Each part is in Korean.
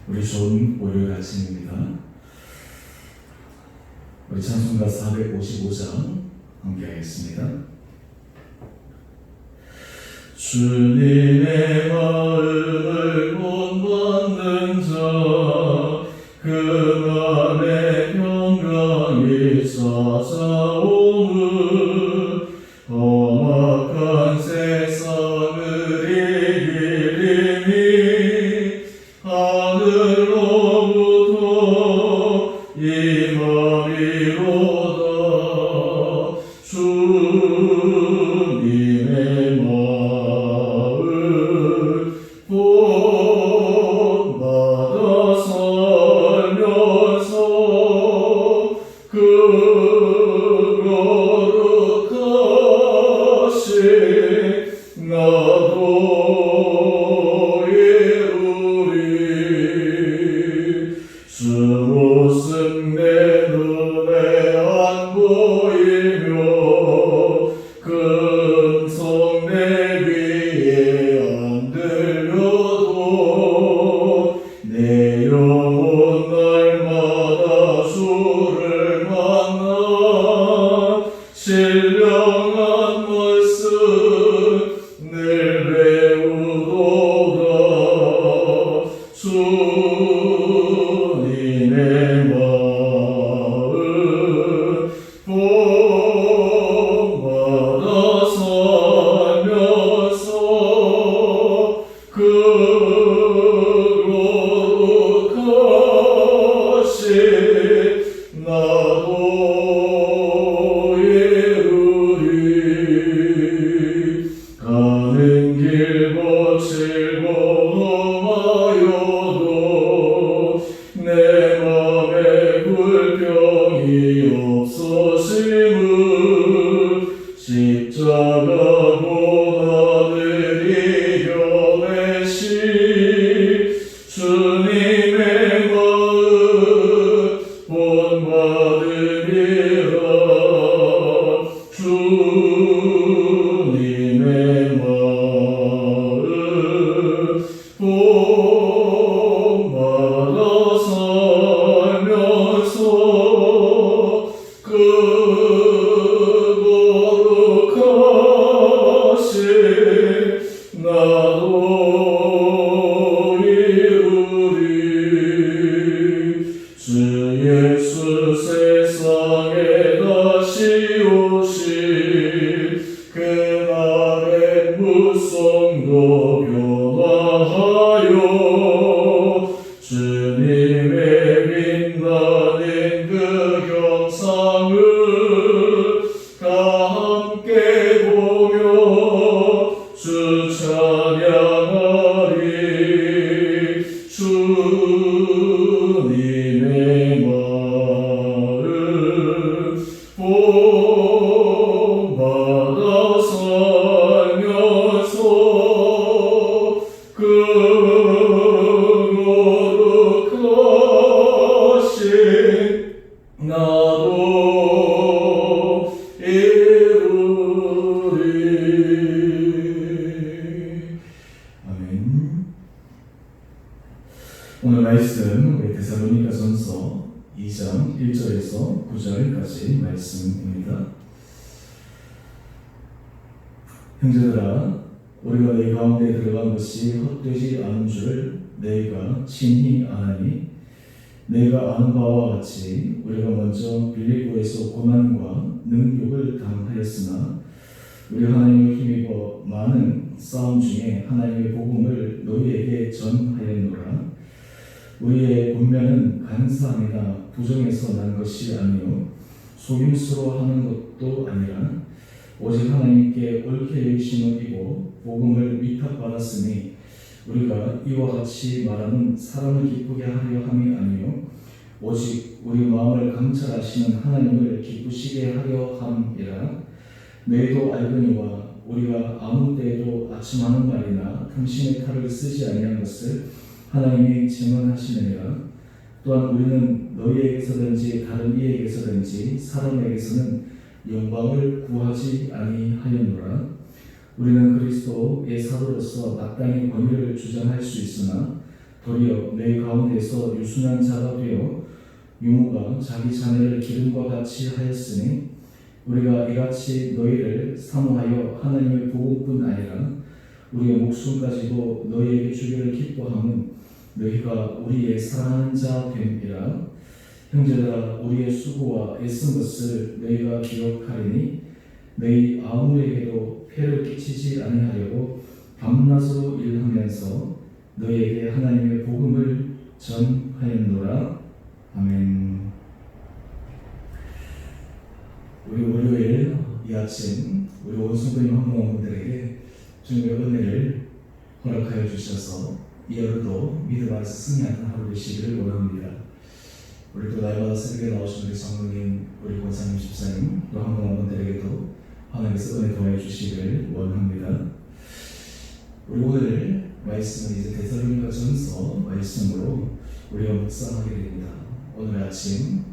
우리 좋은 월요일 아침입니다. 우리 찬송가 455장 함께 하겠습니다. 주님의 마음을 본받는 자, 그날의 평강이 찾아오는 험악한 세상을 이기리니 하늘로부터 임함이로다. 주님의 마음 본받아 살면서 그 거룩하신 나도 이루리. 주 모습 내 눈에 안 보이며 금성 내 귀에 안 들려도 내 영혼 날마다 주를 만나 신령한 말씀 늘 배우도다. 주님의 마음 본받아 살면서 그 거룩하신 나도 이루리. 가는 길 거칠고 험하여도 내 맘에 불평이 없어심은 십자가 고난을 이겨내시 주님의 마음 본받음이라. 주님의 마음 본받아 살면서 그 거룩하신 나도 이루리. 주 예수 세상에 다시 오신 그날의 무성도 변화하여 주님의 빛나는 그 형상을 다 함께 보며 주 찬양하리. 주님의 마음 본받아 살면서 그 거룩하신 나도 이루리. 아멘. 오늘 말씀 우리 데살로니가전서 2장 1절에서 9절까지 말씀입니다. 형제들아, 우리가 내 가운데 들어간 것이 헛되지 않은 줄 너희가 친히 아나니, 내가 아는 바와 같이 우리가 먼저 빌립보에서 고난과 능욕을 당하였으나 우리 하나님을 힘입어 많은 싸움 중에 하나님의 복음을 너희에게 전하였노라. 우리의 권면은 간사함이나 부정에서 난 것이 아니요 속임수로 하는 것도 아니라 오직 하나님께 옳게 여기심을 입고 복음을 위탁받았으니 우리가 이와 같이 말하는 사람을 기쁘게 하려 함이 아니요 오직 우리 마음을 감찰하시는 하나님을 기쁘시게 하려 함이라. 너희도 알거니와 우리가 아무 때에도 아침하는 말이나 당신의 칼을 쓰지 아니한 것을 하나님이 증언하시느니라. 또한 우리는 너희에게서든지 다른 이에게서든지 사람에게서는 영광을 구하지 아니하였노라. 우리는 그리스도의 사도로서 마땅히 권위를 주장할 수 있으나 도리어 내 가운데서 유순한 자가 되어 유모가 자기 자녀를 기름과 같이 하였으니 우리가 이같이 너희를 사모하여 하나님의 복음뿐 아니라 우리의 목숨까지도 너희에게 주기를 기뻐함은 너희가 우리의 사랑하는 자 됨이라. 형제들아, 우리의 수고와 애쓴 것을 너희가 기억하리니 너희 아무에게도 폐를 끼치지 아니하려고 밤낮으로 일하면서 너희에게 하나님의 복음을 전하였노라. 아멘. 우리 월요일 이 아침 우리 온 성도님 한 분 한 분들에게 주님의 은혜를 허락하여 주셔서 이 하루도 믿음 안에서 승리하는 하루 되시기를 원합니다. 우리 또 날마다 새벽에 나오신 우리 장로님, 우리 권사님, 집사님 또 한 분 한 분들에게도 하나님께서 은혜 더해 주시기를 원합니다. 우리 오늘 말씀은 이제 데살로니가 전서 말씀으로 우리가 묵상하게 됩니다. 오늘 아침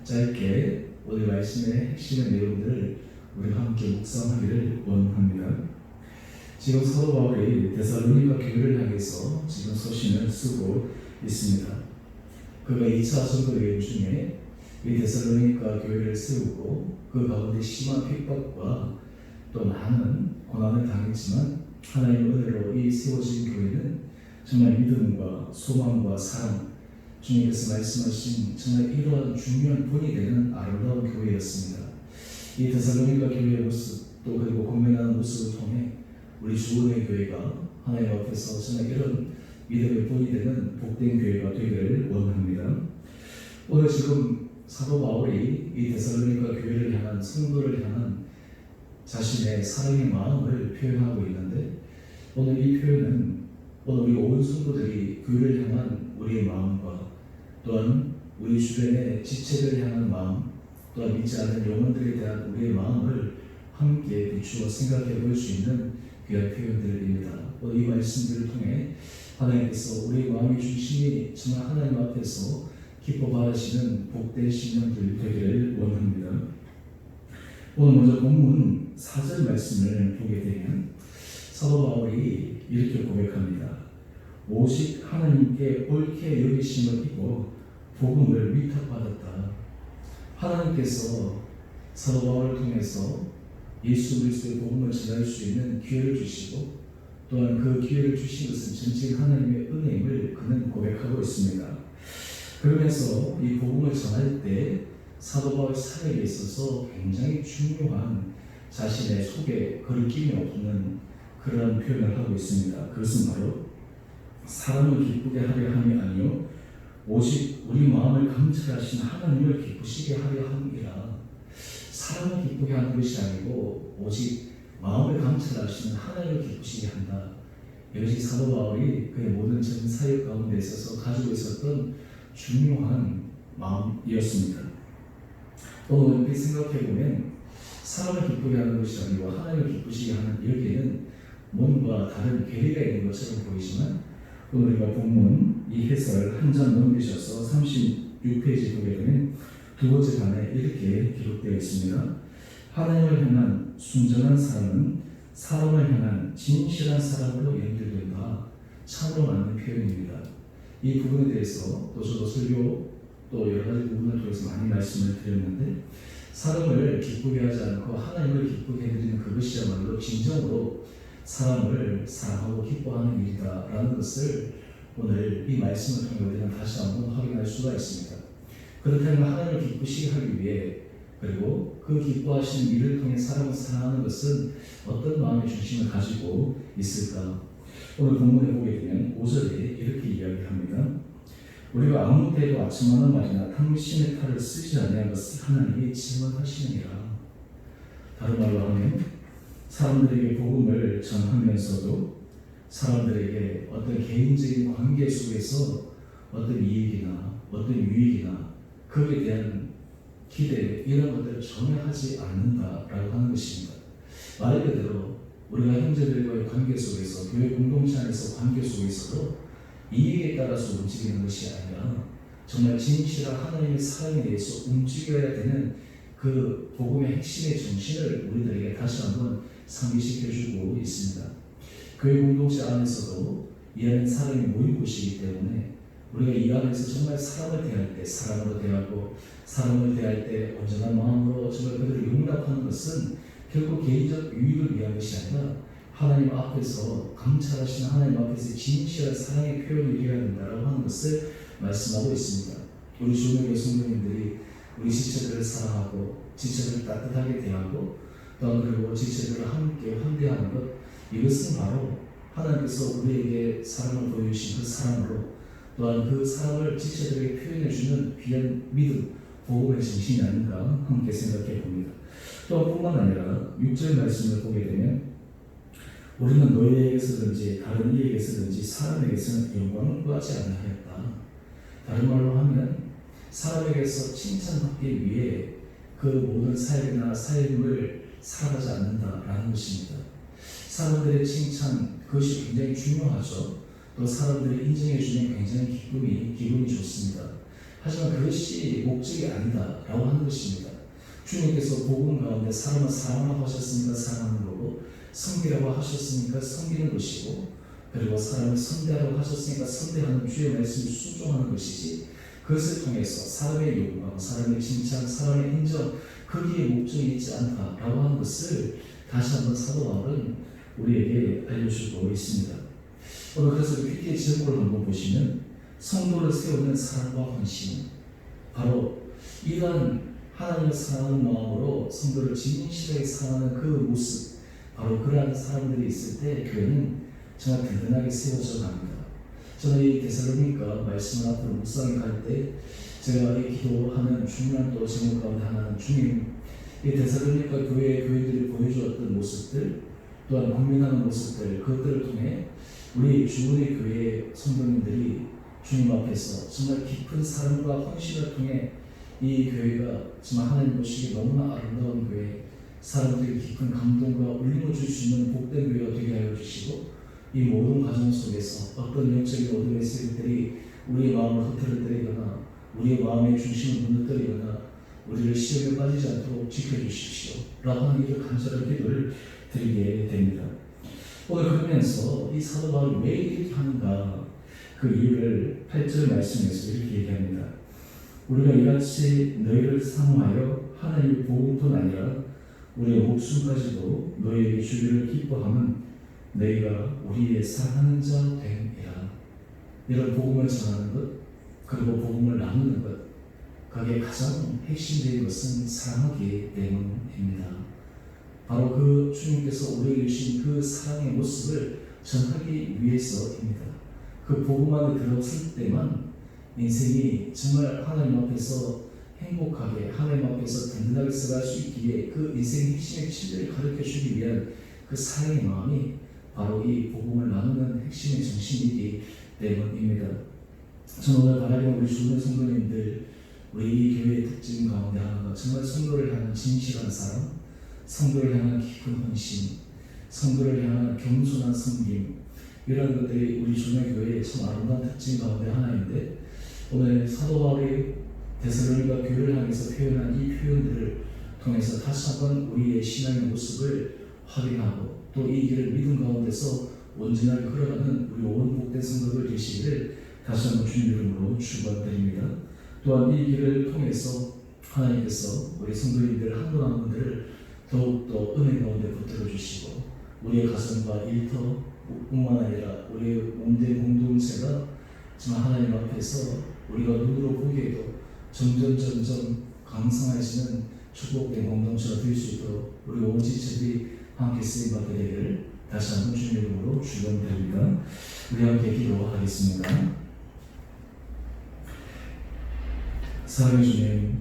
짧게 오늘 말씀의 핵심의 내용들을 우리가 함께 묵상하기를 원합니다. 지금 사도 바울이 데살로니가 교회를 향해서 지금 서신을 쓰고 있습니다. 그가 2차 전도 여행 중에 이 데살로니가 교회를 세우고 그 가운데 심한 핍박과 또 많은 고난을 당했지만 하나님의 은혜로 이 세워진 교회는 정말 믿음과 소망과 사랑, 주님께서 말씀하신 정말 이러한 중요한 본이 되는 아름다운 교회였습니다. 이 데살로니가 교회의 모습 또 그리고 공면하는 모습을 통해 우리 주원의 교회가 하나님 앞에서 정말 이런 믿음의 본이 되는 복된 교회가 되기를 원합니다. 오늘 지금 사도 바울이 이 데살로니가 교회를 향한 성도를 향한 자신의 사랑의 마음을 표현하고 있는데 오늘 이 표현은 오늘 우리 온 성도들이 교회를 향한 우리의 마음과 또한 우리 주변의 지체를 향한 마음 또한 믿지 않는 영혼들에 대한 우리의 마음을 함께 비추어 생각해 볼 수 있는 귀한 표현들입니다. 오늘 이 말씀들을 통해 하나님께서 우리의 마음의 중심이 정말 하나님 앞에서 기뻐 받으시는 복된 신령들 되기를 원합니다. 오늘 먼저 본문 4절 말씀을 보게 되면 사도 바울이 이렇게 고백합니다. 오직 하나님께 옳게 여기심을 입고 복음을 위탁받았다. 하나님께서 사도 바울을 통해서 예수 그리스도의 복음을 전할 수 있는 기회를 주시고 또한 그 기회를 주신 것은 전적인 하나님의 은혜임을 그는 고백하고 있습니다. 그러면서 이 복음을 전할 때 사도 바울 사역에 있어서 굉장히 중요한 자신의 속에 거리낌이 없는 그런 표현을 하고 있습니다. 그것은 바로 사람을 기쁘게 하려 함이 아니요 오직 우리 마음을 감찰하신 하나님을 기쁘시게 하려 함이라. 사람을 기쁘게 하는 것이 아니고 오직 마음을 감찰하시는 하나님을 기쁘시게 한다. 이것이 사도 바울이 그의 모든 전 사역 가운데 있어서 가지고 있었던 중요한 마음이었습니다. 오늘 이렇게 생각해보면 사람을 기쁘게 하는 것이 아니고 하나님을 기쁘시게 하는 여기에는 뭔가 다른 괴리가 있는 것처럼 보이지만 오늘 우리가 본문 이 해설 한 장 넘기셔서 36페이지 보게 되면 두 번째 단에 이렇게 기록되어 있습니다. 하나님을 향한 순전한 사람은 사람을 향한 진실한 사람으로 연결된다. 참으로 맞는 표현입니다. 이 부분에 대해서 또 저도 설교 또 여러 가지 부분을 통해서 많이 말씀을 드렸는데 사람을 기쁘게 하지 않고 하나님을 기쁘게 해드리는 그것이야말로 진정으로 사람을 사랑하고 기뻐하는 일이다라는 것을 오늘 이 말씀을 통해 우리는 다시 한번 확인할 수가 있습니다. 그렇다면 하나님을 기쁘시게 하기 위해 그리고 그 기뻐하시는 일을 통해 사람을 사랑하는 것은 어떤 마음의 중심을 가지고 있을까? 오늘 본문에 보게 되면 5절에 이렇게 이야기합니다. 우리가 아무 때도 아침마다 말이나 당신의 탈을 쓰지 아니한 것을 하나님이 증언하시느니라. 다른 말로 하면 사람들에게 복음을 전하면서도 사람들에게 어떤 개인적인 관계 속에서 어떤 이익이나 어떤 유익이나 그에 대한 기대 이런 것들을 전혀 하지 않는다라고 하는 것입니다. 말 그대로 우리가 형제들과의 관계 속에서 교회 공동체 안에서 관계 속에서도 이익에 따라서 움직이는 것이 아니라 정말 진실한 하나님의 사랑에 대해서 움직여야 되는 그 복음의 핵심의 정신을 우리들에게 다시 한번 상기시켜주고 있습니다. 교회 공동체 안에서도 이 안은 사람이 모인 곳이기 때문에 우리가 이 안에서 정말 사람을 대할 때 사람으로 대하고 사람을 대할 때 온전한 마음으로 정말 그들을 용납하는 것은 결국 개인적 유익을 위한 것이 아니라 하나님 앞에서 감찰하시는 하나님 앞에서 진실한 사랑의 표현을 이루어야 된다고 하는 것을 말씀하고 있습니다. 우리 주님의 성도님들이 우리 지체들을 사랑하고 지체들을 따뜻하게 대하고 또한 그리고 지체들을 함께 환대하는 것, 이것은 바로 하나님께서 우리에게 사랑을 보여주신 그 사랑으로 또한 그 사랑을 지체들에게 표현해주는 귀한 믿음, 복음의 정신이 아닌가 함께 생각해 봅니다. 또 뿐만 아니라 6절 말씀을 보게 되면 우리는 너희에게서든지 다른 이에게서든지 사람에게서는 영광을 구하지 아니하였다. 다른 말로 하면 사람에게서 칭찬받기 위해 그 모든 사역이나 사역을 살아가지 않는다라는 것입니다. 사람들의 칭찬, 그것이 굉장히 중요하죠. 또 사람들이 인정해 주면 굉장히 기분이 좋습니다. 하지만 그것이 목적이 아니다라고 하는 것입니다. 주님께서 복음 가운데 사람을 사랑하라고 하셨으니까 사랑하는 거고, 섬기라고 하셨으니까 섬기는 것이고, 그리고 사람을 선대하라고 하셨으니까 선대하는 주의 말씀을 순종하는 것이지, 그것을 통해서 사람의 요구하고 사람의 칭찬, 사람의 인정, 거기에 목적이 있지 않다라고 하는 것을 다시 한번 사도 바울은 우리에게 알려주고 있습니다. 오늘 그래서 PT의 제목을 한번 보시면 성도를 세우는 사랑과 헌신, 바로 이러한 하나님을 사랑하는 마음으로 성도를 진실하게 사랑하는 그 모습, 바로 그러한 사람들이 있을 때 교회는 정말 든든하게 세워져 갑니다. 저는 이 데살로니가 말씀을 앞으로 묵상해 갈 때 제가 이 기도하는 중요한 또 제목 가운데 하나는 주님, 이 데살로니가 교회들이 보여주었던 모습들, 또한 고민하는 모습들, 그것들을 통해 우리 주은의 교회 성도님들이 주님 앞에서 정말 깊은 사랑과 헌신을 통해 이 교회가 정말 하나님 보시기에 너무나 아름다운 교회, 사람들에게 깊은 감동과 울림을 줄 수 있는 복된 교회가 되게 하여 주시고, 이 모든 과정 속에서 어떤 영적인 어둠의 세력들이 우리의 마음을 흐트러뜨리거나 우리의 마음의 중심을 무너뜨리거나 우리를 시험에 빠지지 않도록 지켜주십시오 라고 하는 일을 간절한 기도를 드리게 됩니다. 오늘 그러면서 이 사도 바울이 왜 이렇게 하는가, 그 이유를 8절 말씀에서 이렇게 얘기합니다. 우리가 이같이 너희를 사모하여 하나님의 복음뿐 아니라 우리의 목숨까지도 너희에게 주기를 기뻐함은 너희가 우리의 사랑하는 자 됨이라. 이런 복음을 전하는 것, 그리고 복음을 나누는 것, 그게 가장 핵심적인 것은 사랑하기 때문입니다. 바로 그 주님께서 우리에게 주신 그 사랑의 모습을 전하기 위해서입니다. 그 복음 안에 들어섰을 때만 인생이 정말 하나님 앞에서 행복하게, 하나님 앞에서 든든하게 살아갈 수 있기에 그 인생의 핵심의 진리를 가르쳐 주기 위한 그 사랑의 마음이 바로 이 복음을 나누는 핵심의 정신이기 때문입니다. 저는 오늘 바라기는 우리 주변의 성도님들, 우리 이 교회의 특징 가운데 하나가 정말 성도를 향한 진실한 사랑, 성도를 향한 깊은 헌신, 성도를 향한 겸손한 섬김, 이런 것들이 우리 주변 교회의 참 아름다운 특징 가운데 하나인데, 오늘 사도 바울이 데살로니가 교회를 향해서 표현한 이 표현들을 통해서 다시 한번 우리의 신앙의 모습을 확인하고 또 이 길을 믿음 가운데서 온전하게 흘러가는 우리 온 복된 성도들 되시기를 다시 한번 주님 이름으로 축원드립니다. 또한 이 길을 통해서 하나님께서 우리 성도님들 한 분 한 분들을 더욱더 은혜 가운데 붙들어 주시고 우리의 가정과 일터뿐만 아니라 우리의 온된 공동체가 정말 하나님 앞에서 우리가 눈으로 보기에도 점점 강성해지는 축복된 공동체가 될 수 있도록 우리 온 지체들이 함께 쓰임받게 되기를 다시 한번 주님 이름으로 축원드립니다. 우리 함께 기도하겠습니다. 사랑의 주님,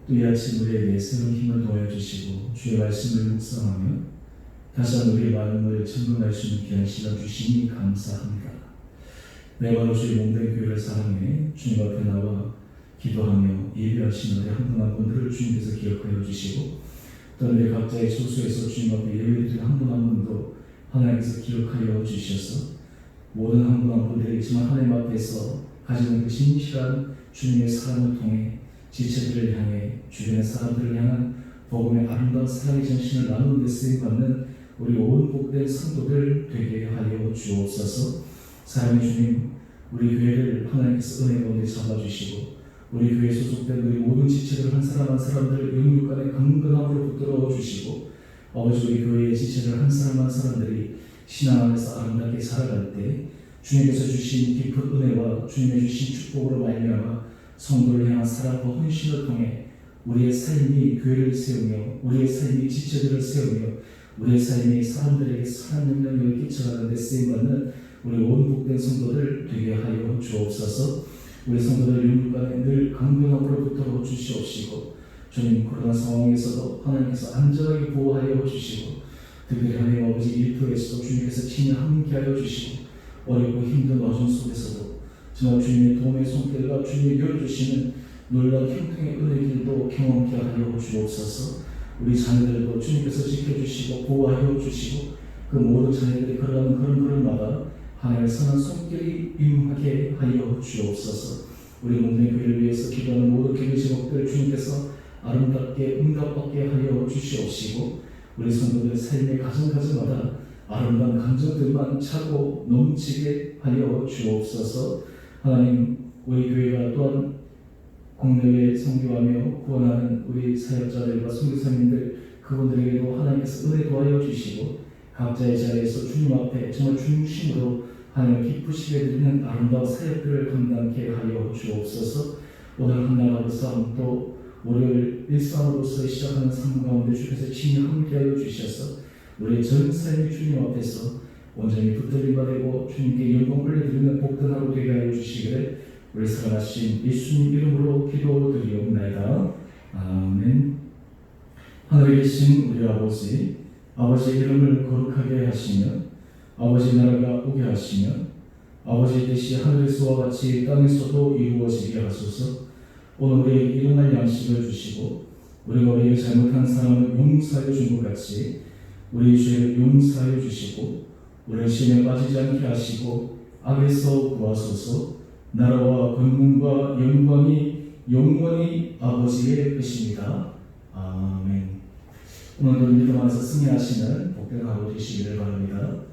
또 이 아침 우리에게 새로운 힘을 더해주시고 주의 말씀을 묵상하며 다시 한번 우리의 마음을 청동할 수 있는 귀한 시간 주시니 감사합니다. 내가 주의 몸된 교회를 사랑해 주님 앞에 나와 기도하며 예배하신 우리 한 분 한 분들을 주님께서 기억하여 주시고 또 우리 각자의 소수에서 주님 앞에 예배드린 한 분 한 분도 하나님께서 기억하여 주셔서 모든 한 분 한 분들이 정말 하나님 앞에서 가지고 있는 그 진실한 주님의 사랑을 통해 지체들을 향해 주변의 사람들을 향한 복음의 아름다운 사랑의 정신을 나누는 데 쓰임받는 우리 온 복된 성도들 되게 하여 주옵소서. 사랑의 주님, 우리 교회를 하나님께서 은혜 가운데 잡아주시고 우리 교회에 소속된 우리 모든 지체들 한 사람 한 사람들을 영육간의 강건함으로 붙들어 주시고 아버지 우리 교회의 지체들 한 사람 한 사람들이 신앙 안에서 아름답게 살아갈 때 주님께서 주신 깊은 은혜와 주님의 주신 축복으로 말미암아 성도를 향한 사랑과 헌신을 통해 우리의 삶이 교회를 세우며 우리의 삶이 지체들을 세우며 우리의 삶이 사람들에게 선한 영향력을 끼쳐가는 데 쓰임받는 우리 온 복된 성도들 되게 하여 주옵소서. 우리 성도들 영육간에 늘 강건함으로 붙들어 주시옵시고 주님 코로나 상황에서도 하나님께서 안전하게 보호하여 주시고 특별히 하나님 아버지 일터에서도 주님께서 친히 함께하여 주시고 어렵고 힘든 와중 속에서도 정말 주님의 도움의 손길과 주님이 열어주시는 놀라운 형통의 은혜 길도 경험케 하여 주옵소서. 우리 자녀들도 주님께서 지켜주시고 보호하여 주시고 그 모든 자녀들이 걸어가는 그런 걸음마다 하나님의 선한 손길이 임하게 하여 주옵소서. 우리 몸의 교회를 위해서 기도하는 모든 기도 제목들 주님께서 아름답게 응답받게 하여 주시옵시고 우리 성도들의 삶의 가정가정마다 아름다운 감정들만 차고 넘치게 하여 주옵소서. 하나님 우리 교회가 또한 국내외 선교하며 구원하는 우리 사역자들과 선교사님들 그분들에게도 하나님께서 은혜 도하여 주시고 각자의 자리에서 주님 앞에 정말 중심으로 하나님을 기쁘시게 드리는 아름다운 사역들을 감당케 하여 주옵소서. 오늘 한날 하루 싸움 또 월요일 일상으로서 시작하는 삶 가운데 주께서 친히 함께하여 주셔서 우리의 전 삶이 주님 앞에서 온전히 붙들림 받고 주님께 영광 올려드리는 복된 하루 되게 하여 주시기를 우리 사랑하신 예수님 이름으로 기도드리옵나이다. 아멘. 하늘에 계신 우리 아버지, 아버지의 이름을 거룩하게 하시며 아버지 나라가 오게 하시며 아버지의 뜻이 하늘에서와 같이 땅에서도 이루어지게 하소서. 오늘 우리에게 일용할 양식을 주시고 우리가 우리에게 잘못한 사람을 용서하여 준 것 같이 우리 죄를 용서하여 주시고 우리를 시험에 빠지지 않게 하시고 악에서 구하소서. 나라와 권능과 영광이 영원히 아버지의 것입니다. 아멘. 오늘도 믿음 안에서 승리하시는 복된 하루 되시기를 바랍니다.